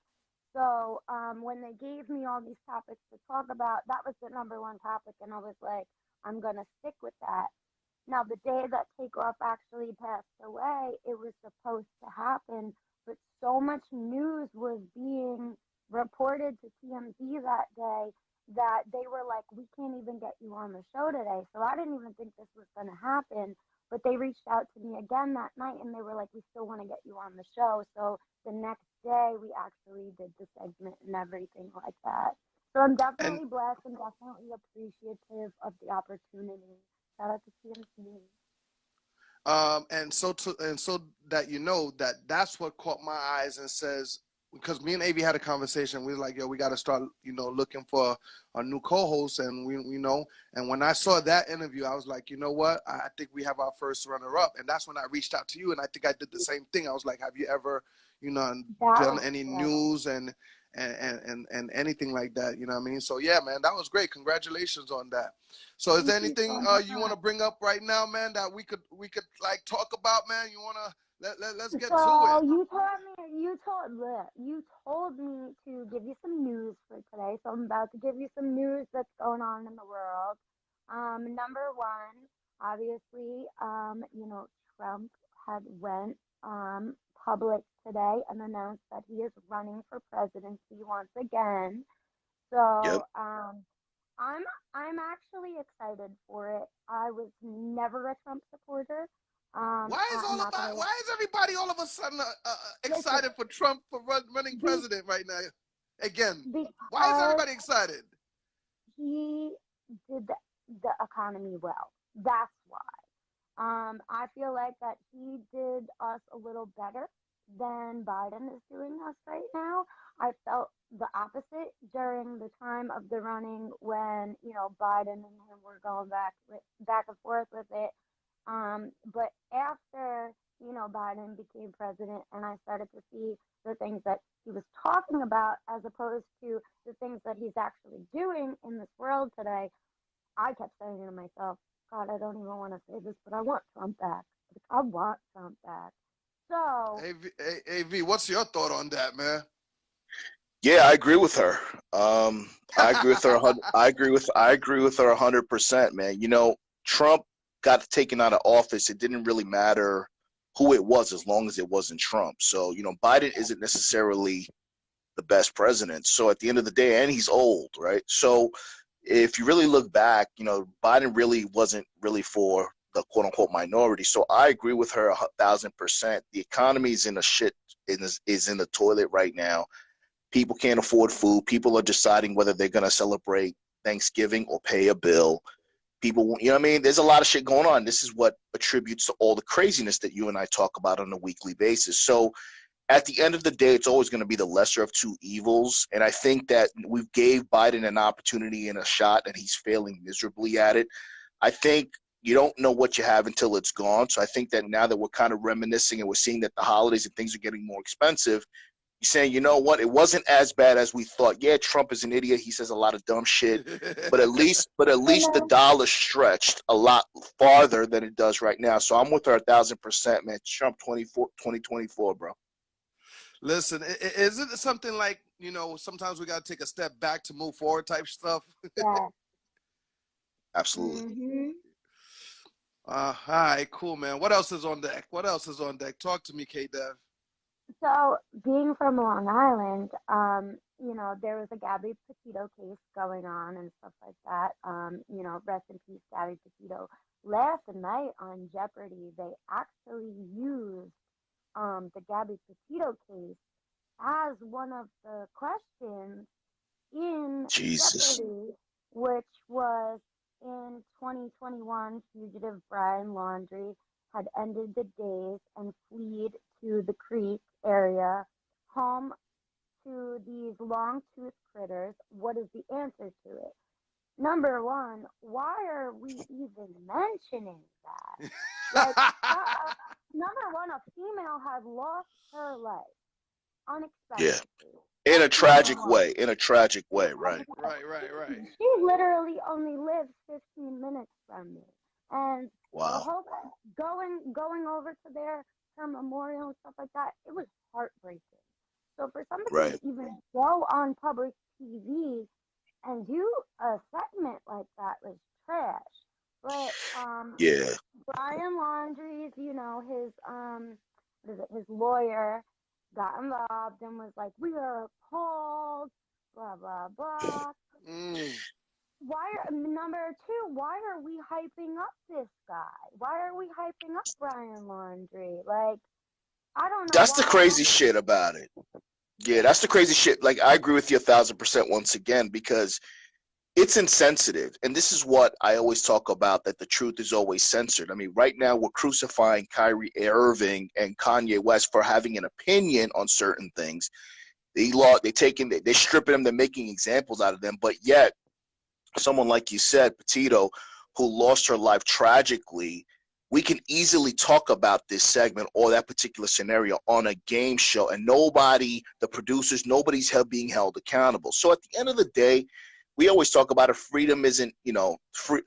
So when they gave me all these topics to talk about, that was the number one topic, and I was like, I'm going to stick with that. Now, the day that Takeoff actually passed away, it was supposed to happen, but so much news was being reported to TMZ that day that they were like, we can't even get you on the show today. So I didn't even think this was going to happen. But they reached out to me again that night, and they were like, we still want to get you on the show. So the next day, we actually did the segment and everything like that. So I'm definitely blessed and definitely appreciative of the opportunity. Shout out to TMZ. And so that you know that's what caught my eyes and says, because me and Avi had a conversation. We were like, yo, we got to start, you know, looking for a new co-host. And we know, and when I saw that interview, I was like, you know what? I think we have our first runner-up. And that's when I reached out to you. And I think I did the same thing. I was like, have you ever, you know, done any news and anything like that? You know what I mean? So yeah, man, that was great. Congratulations on that. So is there anything you want to bring up right now, man, that we could like talk about, man? You want to? Let's get to it. You told me to give you some news for today, so I'm about to give you some news that's going on in the world. Number one, obviously, you know, Trump had went public today and announced that he is running for presidency once again. So I'm actually excited for it. I was never a Trump supporter. Why is everybody all of a sudden excited for Trump for running president right now? Again, why is everybody excited? He did the economy well. That's why. I feel like that he did us a little better than Biden is doing us right now. I felt the opposite during the time of the running when, you know, Biden and him were going back and forth with it. But after, you know, Biden became president and I started to see the things that he was talking about as opposed to the things that he's actually doing in this world today, I kept saying to myself, God, I don't even want to say this, but I want Trump back. I want Trump back. So, AV, what's your thought on that, man? Yeah, I agree with her. I agree with her. I agree with her 100%, man. You know, Trump got taken out of office. It didn't really matter who it was as long as it wasn't Trump. So, you know, Biden isn't necessarily the best president. So at the end of the day, and he's old, right? So if you really look back, you know, Biden really wasn't really for the quote unquote minority. So I agree with her 1,000%. The economy is in a shit, is in the toilet right now. People can't afford food. People are deciding whether they're going to celebrate Thanksgiving or pay a bill. People, you know what I mean? There's a lot of shit going on. This is what attributes to all the craziness that you and I talk about on a weekly basis. So at the end of the day, it's always going to be the lesser of two evils. And I think that we gave Biden an opportunity and a shot, and he's failing miserably at it. I think you don't know what you have until it's gone. So I think that now that we're kind of reminiscing and we're seeing that the holidays and things are getting more expensive, you're saying, you know what, it wasn't as bad as we thought. Yeah, Trump is an idiot. He says a lot of dumb shit. But at least the dollar stretched a lot farther than it does right now. So I'm with her 1,000%, man. Trump 2024, bro. Listen, is it something like, you know, sometimes we got to take a step back to move forward type stuff? Yeah. Absolutely. Mm-hmm. All right, cool, man. What else is on deck? What else is on deck? Talk to me, K-Dev. So, being from Long Island, you know, there was a Gabby Petito case going on and stuff like that. You know, rest in peace, Gabby Petito. Last night on Jeopardy, they actually used the Gabby Petito case as one of the questions in Jesus. Jeopardy, which was in 2021, fugitive Brian Laundrie had ended the days and fled to the creek area, home to these long-toothed critters. What is the answer to it? Number one, why are we even mentioning that? Like, number one, a female had lost her life unexpectedly. Yeah. In a tragic way. Right. Right. She literally only lives 15 minutes from me. And wow. The whole time, going over to her memorial and stuff like that, it was heartbreaking. So for somebody to even go on public TV and do a segment like that was trash. But Brian Laundrie's, you know, his lawyer got involved and was like, we are appalled, blah blah blah. Number two, why are we hyping up this guy? Why are we hyping up Brian Laundrie? Like, I don't know. That's the crazy shit about it. Yeah, that's the crazy shit. Like, I agree with you 1,000% once again, because it's insensitive. And this is what I always talk about, that the truth is always censored. I mean, right now we're crucifying Kyrie Irving and Kanye West for having an opinion on certain things. They're stripping them, they're making examples out of them, but yet someone like you said, Petito, who lost her life tragically, we can easily talk about this segment or that particular scenario on a game show, and the producers, nobody's being held accountable. So at the end of the day, we always talk about it. Freedom isn't, you know,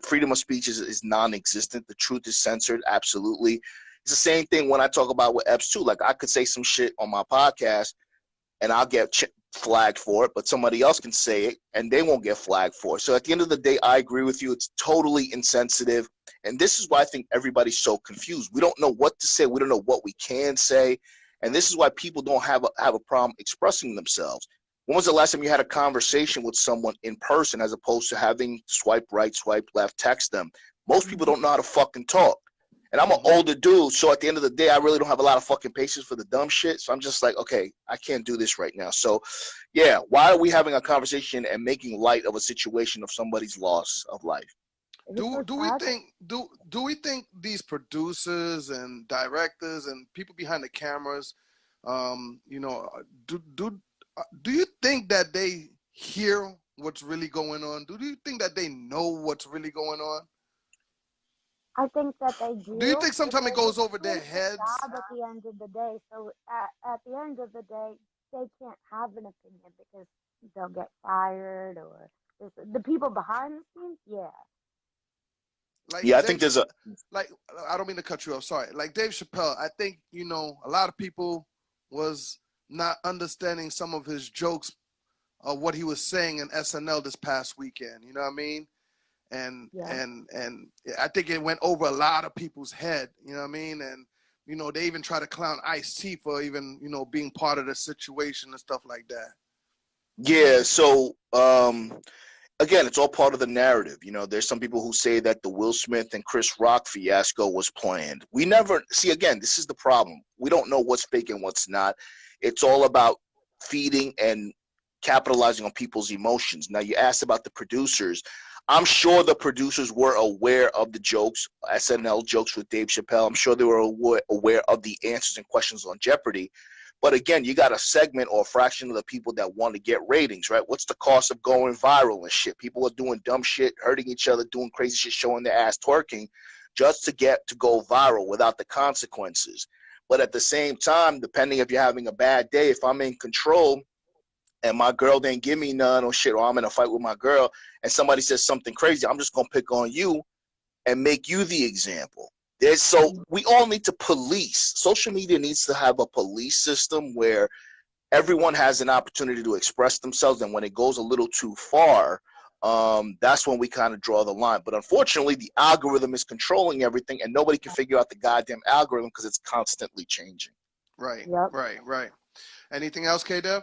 freedom of speech is non-existent. The truth is censored. Absolutely. It's the same thing when I talk about with Epps too. Like, I could say some shit on my podcast and I'll get flagged for it, but somebody else can say it and they won't get flagged for it. So at the end of the day, I agree with you. It's totally insensitive. And this is why I think everybody's so confused. We don't know what to say. We don't know what we can say. And this is why people don't have a problem expressing themselves. When was the last time you had a conversation with someone in person as opposed to having swipe right, swipe left, text them? Most people don't know how to fucking talk. And I'm an older dude, so at the end of the day, I really don't have a lot of fucking patience for the dumb shit. So I'm just like, okay, I can't do this right now. So, yeah, why are we having a conversation and making light of a situation of somebody's loss of life? Do we think these producers and directors and people behind the cameras, you know, do you think that they hear what's really going on? Do you think that they know what's really going on? I think that they do. Do you think sometimes it goes over their heads? Job at the end of the day. So at the end of the day, they can't have an opinion because they'll get fired or the people behind the scenes. Yeah. Like I think there's I don't mean to cut you off. Sorry. Like Dave Chappelle, I think, you know, a lot of people was not understanding some of his jokes of what he was saying in SNL this past weekend. You know what I mean? And I think it went over a lot of people's head, you know what I mean? And, you know, they even try to clown Ice-T for even, you know, being part of the situation and stuff like that. Yeah, so, again, it's all part of the narrative. You know, there's some people who say that the Will Smith and Chris Rock fiasco was planned. We never, see, again, this is the problem. We don't know what's fake and what's not. It's all about feeding and capitalizing on people's emotions. Now, you asked about the producers. I'm sure the producers were aware of the jokes, SNL jokes with Dave Chappelle. I'm sure they were aware of the answers and questions on Jeopardy. But again, you got a segment or a fraction of the people that want to get ratings, right? What's the cost of going viral and shit? People are doing dumb shit, hurting each other, doing crazy shit, showing their ass twerking just to go viral without the consequences. But at the same time, depending if you're having a bad day, if I'm in control and my girl didn't give me none or shit, or I'm in a fight with my girl and somebody says something crazy, I'm just going to pick on you and make you the example. So we all need to police. Social media needs to have a police system where everyone has an opportunity to express themselves, and when it goes a little too far, that's when we kind of draw the line. But unfortunately, the algorithm is controlling everything, and nobody can figure out the goddamn algorithm because it's constantly changing. Right, Yep. right. Anything else, K-Dev?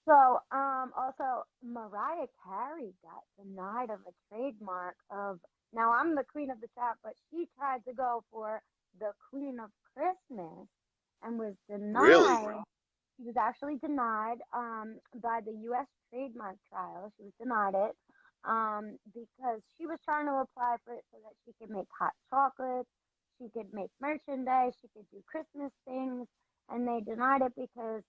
So, also, Mariah Carey got denied of a trademark of, now I'm the queen of the chat, but she tried to go for the Queen of Christmas and was denied. Really? She was actually denied by the U.S. trademark trial. She was denied it because she was trying to apply for it so that she could make hot chocolates, she could make merchandise, she could do Christmas things, and they denied it because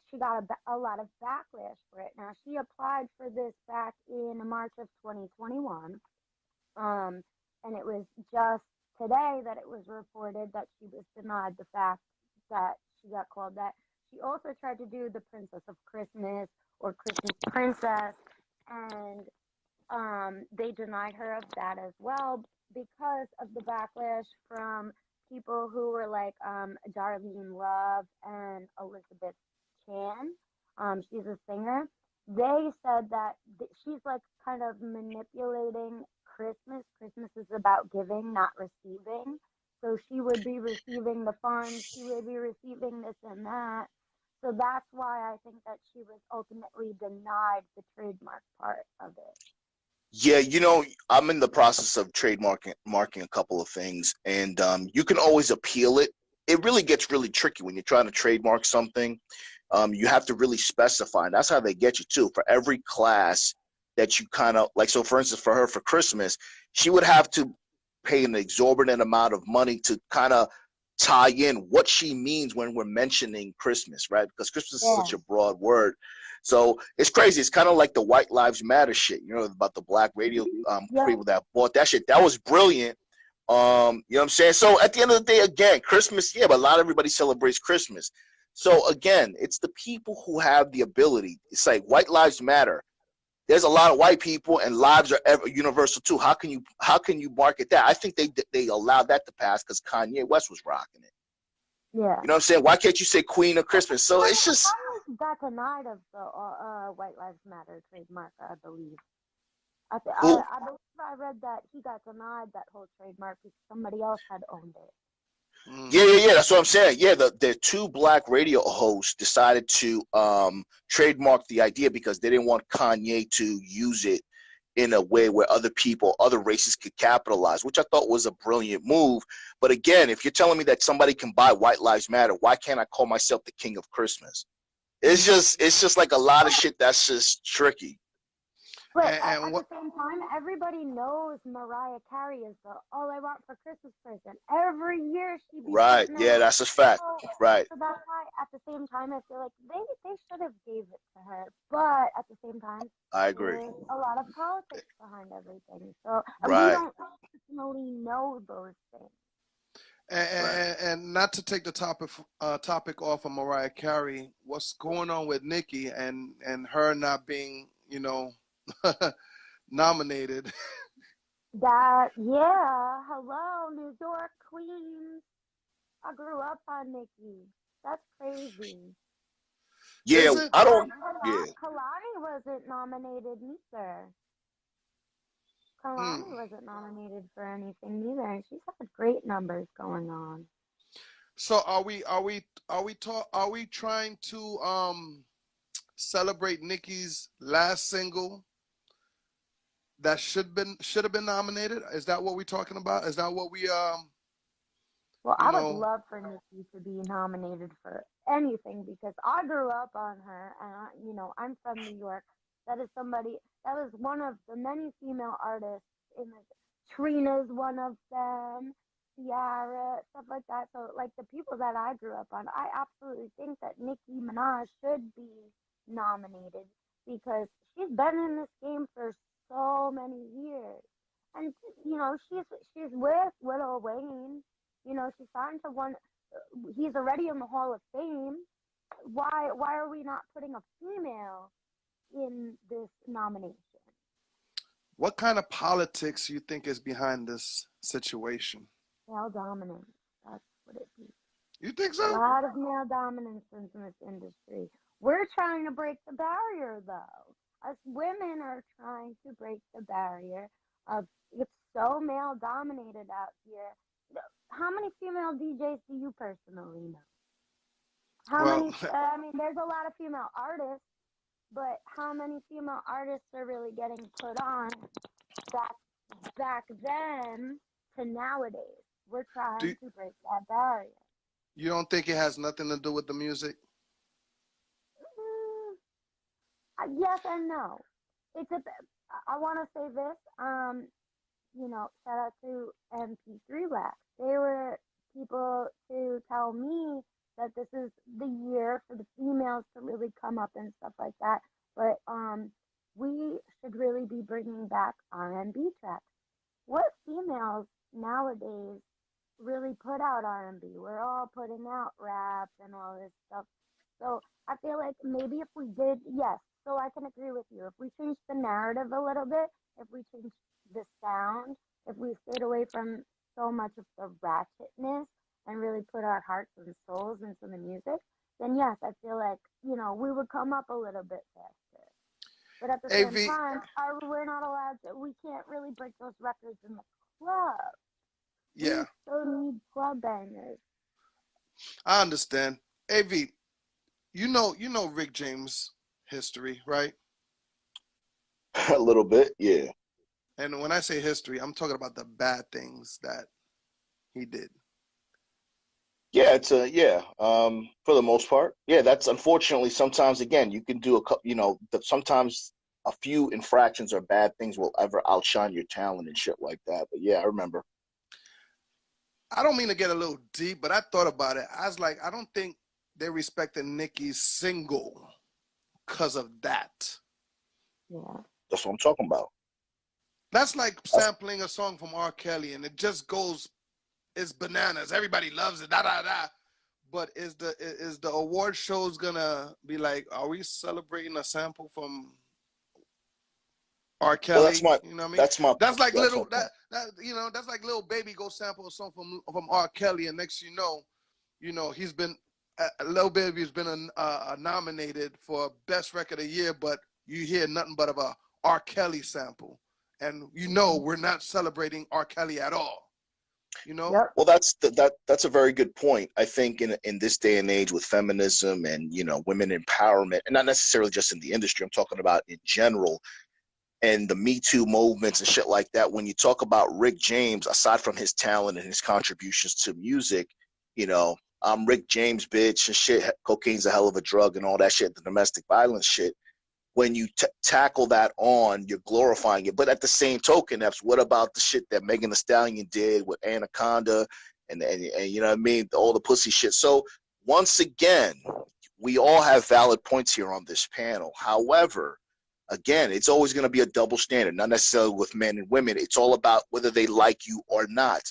she got a lot of backlash for it. Now, she applied for this back in March of 2021, and it was just today that it was reported that she was denied the fact that she got called that. She also tried to do the Princess of Christmas or Christmas Princess, and they denied her of that as well because of the backlash from people who were like Darlene Love and Elizabeth Chan. She's a singer. They said that she's like kind of manipulating Christmas. Christmas is about giving, not receiving. So she would be receiving the funds, she would be receiving this and that. So that's why I think that she was ultimately denied the trademark part of it. Yeah, you know, I'm in the process of marking a couple of things, and you can always appeal it. It really gets really tricky when you're trying to trademark something. You have to really specify, and that's how they get you too. For every class that you kind of like, so for instance, for her for Christmas, she would have to pay an exorbitant amount of money to kind of tie in what she means when we're mentioning Christmas, right? Because Christmas is such a broad word. So it's crazy. It's kind of like the White Lives Matter shit, you know, about the black radio people that bought that shit. That was brilliant. You know what I'm saying? So at the end of the day, again, Christmas, yeah, but not everybody celebrates Christmas. So again, it's the people who have the ability. It's like White Lives Matter. There's a lot of white people, and lives are universal too. How can you market that? I think they allowed that to pass because Kanye West was rocking it. Yeah. You know what I'm saying? Why can't you say Queen of Christmas? So it's just got denied of the White Lives Matter trademark, I believe. I believe I read that he got denied that whole trademark because somebody else had owned it. Yeah. That's what I'm saying. Yeah, the two black radio hosts decided to trademark the idea because they didn't want Kanye to use it in a way where other races could capitalize, which I thought was a brilliant move. But again, if you're telling me that somebody can buy White Lives Matter, why can't I call myself the King of Christmas? It's just like a lot of shit that's just tricky. But at the same time, everybody knows Mariah Carey is the all I want for Christmas person. Every year she be right. Yeah, that's a fact. Right. So that's why at the same time I feel like they should have gave it to her. But at the same time, I agree. There's a lot of politics behind everything. So we don't personally know those things. And not to take the topic off of Mariah Carey, what's going on with Nicki and her not being, you know, nominated? Hello, New York Queens. I grew up on Nicki. That's crazy. Yeah, I don't. Kalani wasn't nominated either. Kalani wasn't nominated for anything either, and she's had great numbers going on. So are we trying to celebrate Nicki's last single that should have been nominated? Is that what we're talking about? Is that what we Well, You I would know, love for Nikki to be nominated for anything because I grew up on her, and I'm from New York. That is somebody that was one of the many female artists in the Trina's one of them, Ciara, stuff like that. So, like the people that I grew up on, I absolutely think that Nicki Minaj should be nominated because she's been in this game for so many years, and she's with Lil Wayne. She signed to one. He's already in the Hall of Fame. Why are we not putting a female in this nomination? what kind of politics you think is behind this situation? Male dominance. That's what it is. You think A so? lot of male dominance in this industry. We're trying to break the barrier, though. Us women are trying to break the barrier of it's so male dominated out here. How many female DJs do you personally know? How Well, many? I mean, there's a lot of female artists, but how many female artists are really getting put on back then to nowadays? We're do trying to break that barrier. you don't think it has nothing to do with the music? Yes and no. I want to say this. Shout out to MP3 Wax. They were people to tell me that this is the year for the females to really come up and stuff like that. But we should really be bringing back R&B tracks. What females nowadays really put out R&B? We're all putting out rap and all this stuff. So I feel like maybe if we did, yes, so I can agree with you. If we changed the narrative a little bit, if we changed the sound, if we stayed away from so much of the ratchetness and really put our hearts and souls into the music, then yes, I feel like, we would come up a little bit faster. But at the same AV, time, we're not allowed to, we can't really break those records in the club. yeah, We still need club bangers. I understand. AV, you know Rick James' history, right? A little bit, yeah. And when I say history, I'm talking about the bad things that he did. Yeah, for the most part. Yeah, that's unfortunately sometimes again you can do sometimes a few infractions or bad things will ever outshine your talent and shit like that. But yeah, I remember. I don't mean to get a little deep, but I thought about it. I was like, I don't think they respected Nicki's single because of that. Yeah. That's what I'm talking about. That's like sampling a song from R. Kelly, and it just goes, it's bananas. Everybody loves it, da da da. But is the award shows gonna be like, are we celebrating a sample from R. Kelly? Well, that's my. You know what I mean? That's my. That's like that's little my that's like Lil Baby go sample a song from R. Kelly, and next he's been Lil Baby's been nominated for best record of the year, but you hear nothing but of a R. Kelly sample, and we're not celebrating R. Kelly at all. Yep. Well, that's a very good point. I think in this day and age with feminism and women empowerment, and not necessarily just in the industry, I'm talking about in general, and the Me Too movements and shit like that. When you talk about Rick James, aside from his talent and his contributions to music, I'm Rick James, bitch, and shit. Cocaine's a hell of a drug and all that shit, the domestic violence shit. When you tackle that on, you're glorifying it. But at the same token, Epps, what about the shit that Megan Thee Stallion did with Anaconda and you know what I mean? All the pussy shit. So once again, we all have valid points here on this panel. However, again, it's always going to be a double standard, not necessarily with men and women. It's all about whether they like you or not.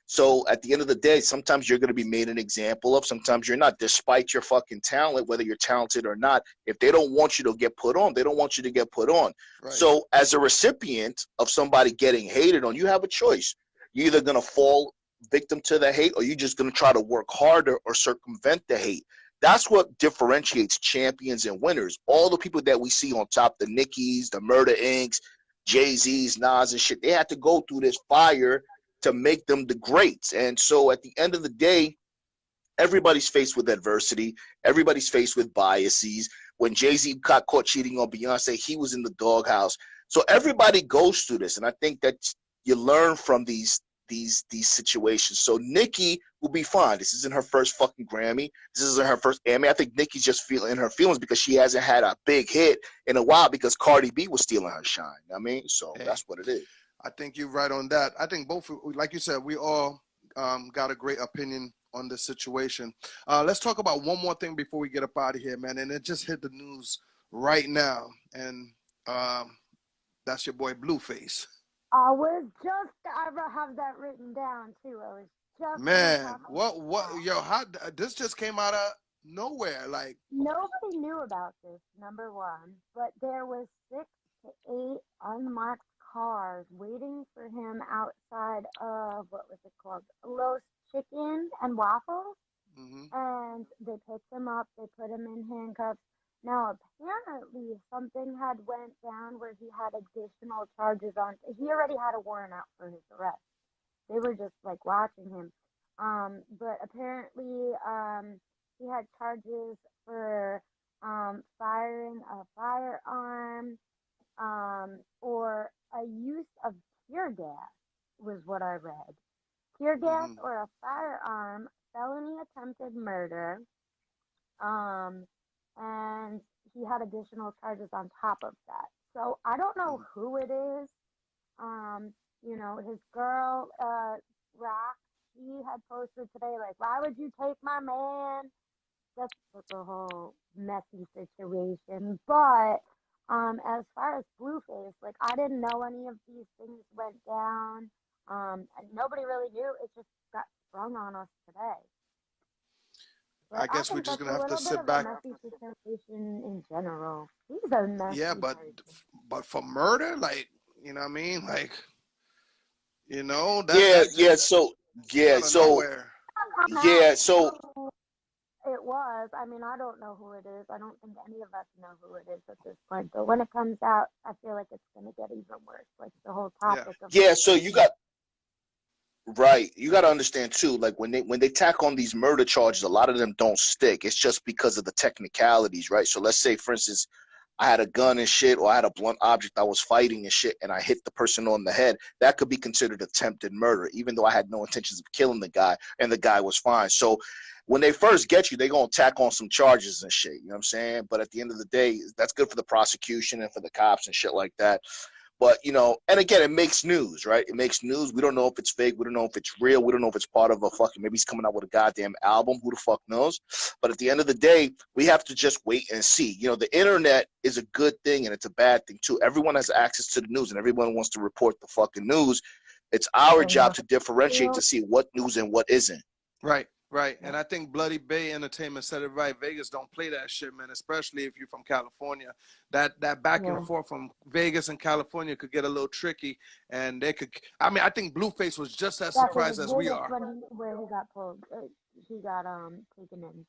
So at the end of the day, sometimes you're going to be made an example of, sometimes you're not, despite your fucking talent, whether you're talented or not. If they don't want you to get put on, they don't want you to get put on. Right. So as a recipient of somebody getting hated on, you have a choice. You're either going to fall victim to the hate, or you're just going to try to work harder or circumvent the hate. That's what differentiates champions and winners. All the people that we see on top, the Nickies, the Murder Incs., Jay-Z's, Nas and shit, they had to go through this fire to make them the greats. And so at the end of the day, everybody's faced with adversity. Everybody's faced with biases. When Jay-Z got caught cheating on Beyonce, he was in the doghouse. So everybody goes through this. And I think that you learn from these these situations. So Nikki will be fine. This isn't her first fucking Grammy. This isn't her first Emmy. I think Nikki's just feeling her feelings because she hasn't had a big hit in a while because Cardi B was stealing her shine. I mean, so that's what it is. I think you're right on that. I think both, like you said, we all got a great opinion on this situation. Let's talk about one more thing before we get up out of here, man. And it just hit the news right now. And that's your boy Blueface. I have that written down too. I was just man, this just came out of nowhere. Like, nobody knew about this, number one, but there was 6 to 8 unmarked cars waiting for him outside of, what was it called, Los Chicken and Waffles. And they picked him up, they put him in handcuffs. Now, apparently, something had went down where he had additional charges on. He already had a warrant out for his arrest. They were just, like, watching him. But apparently, he had charges for firing a firearm or a use of tear gas, was what I read. Tear gas or a firearm, felony attempted murder, and he had additional charges on top of that. So I don't know who it is. You know, his girl, Rock, she had posted today, like, why would you take my man? That's a whole messy situation. But as far as Blueface, like, I didn't know any of these things went down. And nobody really knew. It just got sprung on us today. But I guess we're just gonna have to sit back. A messy situation in general. He's a messy but for murder, like, you know what I mean, like, you know, so it was. I mean, I don't know who it is. I don't think any of us know who it is at this point. But when it comes out, I feel like it's gonna get even worse. Like the whole topic of so you got. Right. You got to understand, too, like when they tack on these murder charges, a lot of them don't stick. It's just because of the technicalities, right? So let's say, for instance, I had a gun and shit, or I had a blunt object I was fighting and shit, and I hit the person on the head. That could be considered attempted murder, even though I had no intentions of killing the guy, and the guy was fine. So when they first get you, they're going to tack on some charges and shit, you know what I'm saying? But at the end of the day, that's good for the prosecution and for the cops and shit like that. But, you know, and again, it makes news, right? It makes news. We don't know if it's fake. We don't know if it's real. We don't know if it's part of a fucking, maybe he's coming out with a goddamn album. Who the fuck knows? But at the end of the day, we have to just wait and see. You know, the internet is a good thing and it's a bad thing too. Everyone has access to the news and everyone wants to report the fucking news. It's our job to differentiate to see what news and what isn't. Right. Right. And I think Bloody Bay Entertainment said it right. Vegas don't play that shit, man, especially if you're from California. That back and forth from Vegas and California could get a little tricky. And they could, I mean, I think Blueface was just as surprised as we are. Where he got pulled, he got taken in.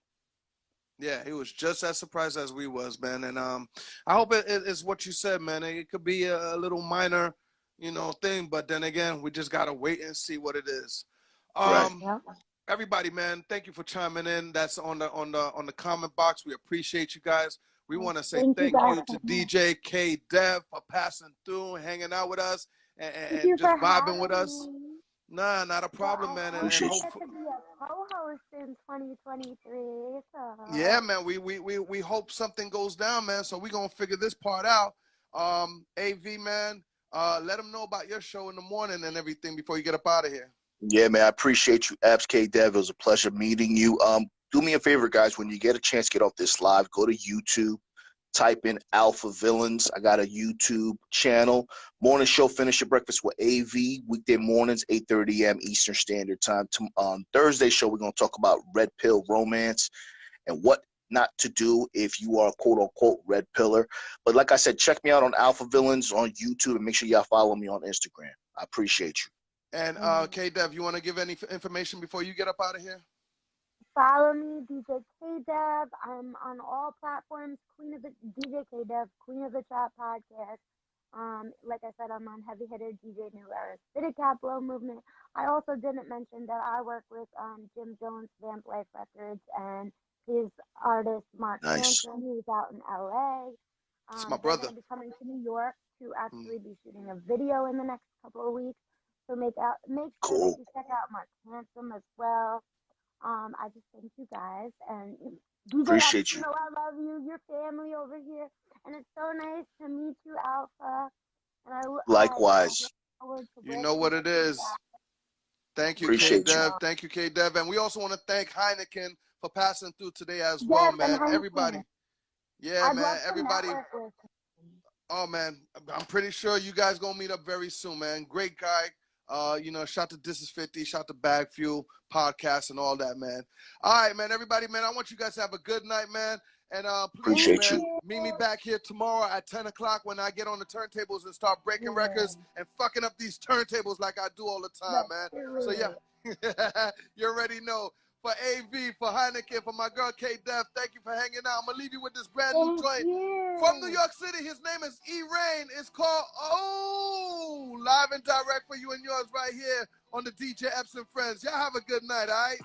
Yeah, he was just as surprised as we was, man. And I hope it is what you said, man. It could be a little minor, you know, thing. But then again, we just got to wait and see what it is. Everybody, man, thank you for chiming in. That's on the comment box. We appreciate you guys. We want to say thank you to DJ K Dev for passing through, hanging out with us, and just vibing with us. Nah, not a problem, man. And hopefully to be a co-host in 2023. So. Yeah, man. We hope something goes down, man. So we're gonna figure this part out. AV, man, let them know about your show in the morning and everything before you get up out of here. Yeah, man, I appreciate you, Epps, K-Dev. It was a pleasure meeting you. Do me a favor, guys. When you get a chance, get off this live, go to YouTube, type in Alpha Villains. I got a YouTube channel. Morning show, Finish Your Breakfast with AV, weekday mornings, 8:30 a.m. Eastern Standard Time. Thursday show, we're going to talk about red pill romance and what not to do if you are a quote-unquote red pillar. But like I said, check me out on Alpha Villains on YouTube and make sure y'all follow me on Instagram. I appreciate you. And K-Dev, you want to give any information before you get up out of here? Follow me, DJ K-Dev. I'm on all platforms. DJ K-Dev, Queen of the Chat podcast. Like I said, I'm on Heavy Hitter DJ New Era City Caplo Movement. I also didn't mention that I work with Jim Jones, Vamp Life Records, and his artist Mark Hanson, who's out in LA. It's my brother. I'm going to be coming to New York to actually be shooting a video in the next couple of weeks. So make sure that you check out Mark Handsome as well. I just thank you guys, and DJ, Appreciate you you. know I love you, your family over here, and it's so nice to meet you, Alpha. And I look Likewise. forward to You know working what with it you is. guys. Thank you, Appreciate you. K-Dev. Thank you, K-Dev. And we also want to thank Hynaken for passing through today as Yes, well, and man. Hynaken. Everybody. Yeah, I'd man. love to Everybody. network with him. Oh, man. I'm pretty sure you guys going to meet up very soon, man. Great guy. You know, shout to This Is 50, shout to Bag Fuel podcast and all that, man. All right, man. Everybody, man, I want you guys to have a good night, man. And please, Appreciate man, you. meet me back here tomorrow at 10 o'clock when I get on the turntables and start breaking records and fucking up these turntables like I do all the time, man. So, yeah, you already know. For AV, for Hynaken, for my girl K-Dev, thank you for hanging out. I'm going to leave you with this brand new joint from New York City. His name is E-Rain. It's called Oh, live and direct for you and yours right here on the DJ Epps and Friends. Y'all have a good night, all right?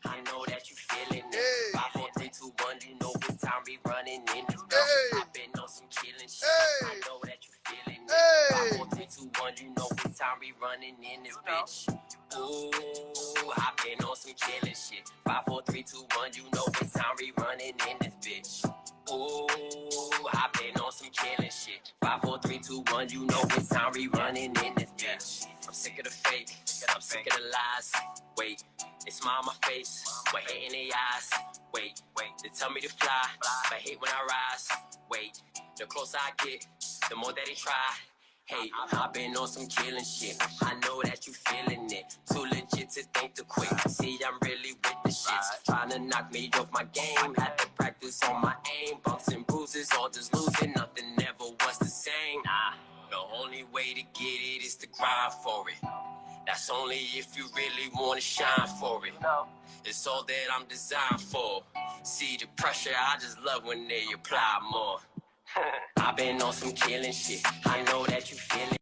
I know that you feeling it. 5, 4, 3, 2, 1, you know it's time we running in this bitch. I've been on some killing shit. I know that you feeling it. 5, 4, 3, 2, 1, you know it's time we running in this bitch. Ooh, I've been on some killing shit. 5, 4, 3, 2, 1, you know it's time we running in this bitch. Ooh, I've been on some killing shit. 5, 4, 3, 2, 1, you know it's time we running in this bitch. I'm sick of the fake, I'm sick of the lies. Wait, they smile on my face, with hate in their eyes. Wait, they tell me to fly, but hate when I rise. Wait, the closer I get, the more that they try. Hey, I've been on some killing shit. I know that you feeling it. Too legit to think to quit. See, I'm really with the shits. Trying to knock me off my game. Had to practice on my aim. Bumps and bruises, all just losing. Nothing ever was the same. Nah, the only way to get it is to grind for it. That's only if you really want to shine for it. It's all that I'm designed for. See the pressure, I just love when they apply more. I've been on some killing shit. I know that you feel it.